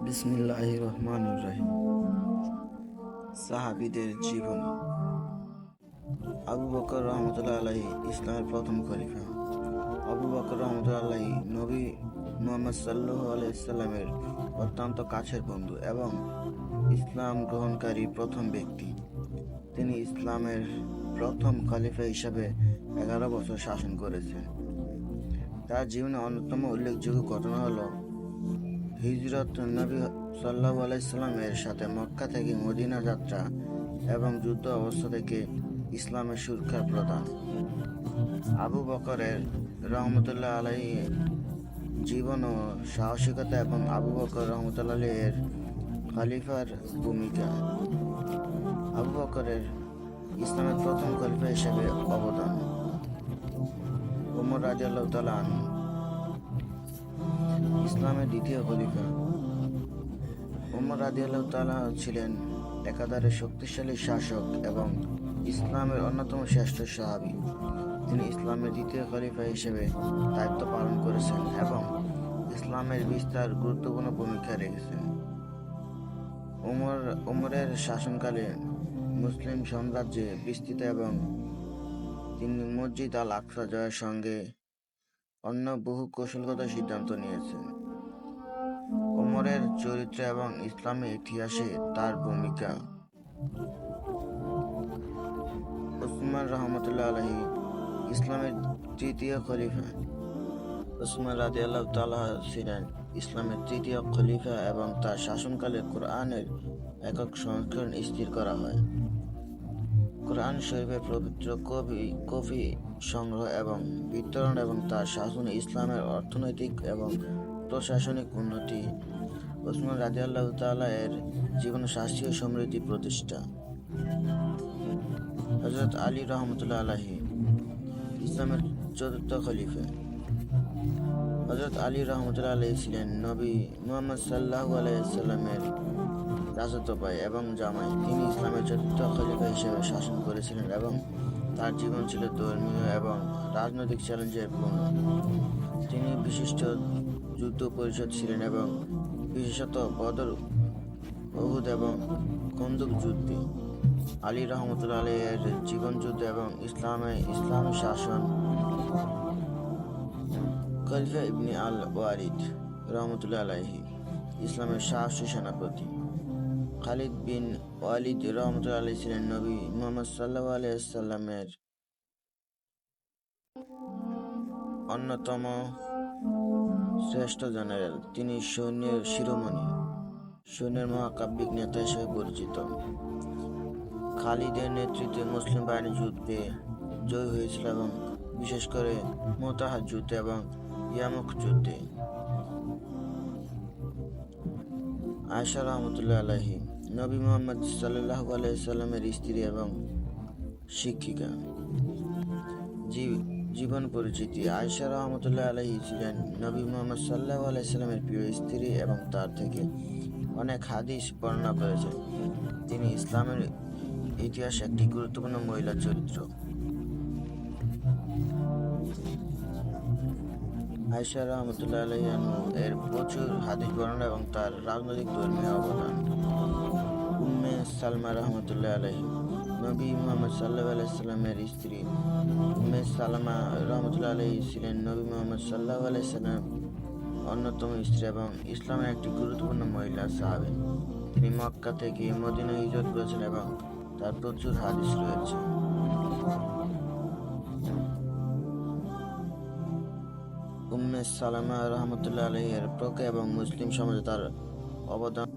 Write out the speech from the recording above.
বিসমিল্লাহির রহমানির রহিম। সাহাবীদের জীবনী। আবু বকর রহমতুল্লাহ আলাইহি ইসলামের প্রথম খলিফা। আবু বকর রহমতুল্লাহ আলাইহি নবী মুহাম্মদ সাল্লাল্লাহু আলাইহি সাল্লামের অত্যন্ত কাছের বন্ধু এবং ইসলাম গ্রহণকারী প্রথম ব্যক্তি। তিনি ইসলামের প্রথম খলিফা হিসাবে 11 বছর শাসন করেছেন। তার জীবনে অন্যতম উল্লেখযোগ্য ঘটনা হল হিজরত, নবী সাল্লাল্লাহু আলাইহি সাল্লামের সাথে মক্কা থেকে মদিনা যাত্রা এবং যুদ্ধ অবস্থা থেকে ইসলামের সুরক্ষা প্রদান। আবু বকরের রহমতুল্লাহ আলাইহি জীবন ও সাহসিকতা এবং আবু বকর রহমতুল্লাহ আলাইহির খলিফার ভূমিকা। আবু বকরের ইসলামের প্রথম খলিফা হিসেবে অবদান। ওমর রাদিয়াল্লাহু তাআলা আনহু ইসলামের দ্বিতীয় খলিফা। ওমর রাদিয়াল্লাহু তাআলা ছিলেন একাধারে শক্তিশালী শাসক এবং ইসলামের অন্যতম শ্রেষ্ঠ সাহাবী। তিনি ইসলামের দ্বিতীয় খলিফা হিসেবে দায়িত্ব পালন করেছেন এবং ইসলামের বিস্তার গুরুত্বপূর্ণ ভূমিকা রেখেছেন। ওমরের শাসনকালে মুসলিম সাম্রাজ্যে বিস্তৃত এবং তিনি মসজিদ আল আকসা জয়ের সঙ্গে অন্য বহু কৌশলগত সিদ্ধান্ত নিয়েছেন। ওমরের চরিত্র এবং ইসলামের ইতিহাসে তার ভূমিকা। উসমান রহমতুল্লাহ আলাইহি ইসলামের তৃতীয় খলিফা। উসমান রাদিয়াল্লাহু তাআলা ছিলেন ইসলামের তৃতীয় খলিফা এবং তার শাসনকালে কোরআনের একক সংস্করণ স্থির করা হয়। কোরআন শরীফের পবিত্র কপি সংগ্রহ এবং বিতরণ এবং তার শাসনে ইসলামের অর্থনৈতিক এবং প্রশাসনিক উন্নতি। উসমান রাদিয়াল্লাহু তাআলা এর জীবন, শাস্তি ও সমৃদ্ধি প্রতিষ্ঠা। হযরত আলী রহমতুল্লাহ আলাইহি ইসলামের চতুর্থ খলিফা। হযরত আলী রহমতুল্লাহ আলাইহি ছিলেন নবী মুহাম্মদ সাল্লাল্লাহু আলাইহি সাল্লামের চাচাতো ভাই এবং জামাই। তিনি ইসলামের চতুর্থ খলিফা হিসেবে শাসন করেছিলেন এবং তার জীবন ছিল ধর্মীয় এবং রাজনৈতিক চ্যালেঞ্জের পূর্ণ। তিনি বিশিষ্ট যুদ্ধ পরিষদ ছিলেন এবং বিশেষত বদর, উহুদ এবং খন্দক যুদ্ধে। আলী রহমতুল্লাহ আলাইহির জীবন, যুদ্ধ এবং ইসলামী শাসন। খলিফা ইবনে আল ওয়ালিদ রহমতুল্লাহ আলাইহি ইসলামের সাহসী সেনাপতি। খালিদ বিন ওয়ালিদ রহমতুল্লাহ আলাইহি ছিলেন নবী মুহাম্মদ সাল্লাল্লাহু আলাইহি সাল্লামের অন্যতম শ্রেষ্ঠ জেনারেল। তিনি সৈন্যের শিরোমণি, সৈন্যের মহাকাব্যিক নেতা হিসেবে পরিচিত। খালিদের নেতৃত্বে মুসলিম বাহিনী যুদ্ধে জয়ী হয়েছিল এবং বিশেষ করে মুতাহা যুদ্ধে এবং ইয়ামুক যুদ্ধে। আয়েশা রহমতুল্লাহ আলাইহি নবী মুহাম্মদ সাল্লাল্লাহু আলাইহি সাল্লামের স্ত্রী এবং শিক্ষিকা। জীবন পরিচিতি। আয়েশা রহমতুল্লাহ আলাইহি ছিলেন নবী মুহাম্মদ সাল্লাল্লাহু আলাইহি সাল্লামের প্রিয় স্ত্রী এবং তার থেকে অনেক হাদিস বর্ণনা করেছেন। তিনি ইসলামের ইতিহাসে একটি গুরুত্বপূর্ণ মহিলা চরিত্র। আয়েশা রাহমাতুল্লাহি আলাইহা এর প্রচুর হাদিস বর্ণনা এবং তার রাজনৈতিক ধর্মীয় অবদান। উম্মে সালমা রাহমাতুল্লাহি আলাইহি নবী মুহাম্মদ সাল্লাল্লাহু আলাইহি সাল্লামের স্ত্রী। উম্মে সালমা রাহমাতুল্লাহি আলাইহি ছিলেন নবী মুহাম্মদ সাল্লাল্লাহু আলাইহি সাল্লামের অন্যতম স্ত্রী এবং ইসলামের একটি গুরুত্বপূর্ণ মহিলা সাহাবী। তিনি মক্কা থেকে মদিনায় হিজরত করেছেন এবং তার প্রচুর হাদিস রয়েছে। উম্মে সালামা রাহমাতুল্লাহি আলাইহির প্রজ্ঞা এবং মুসলিম সমাজে তার অবদান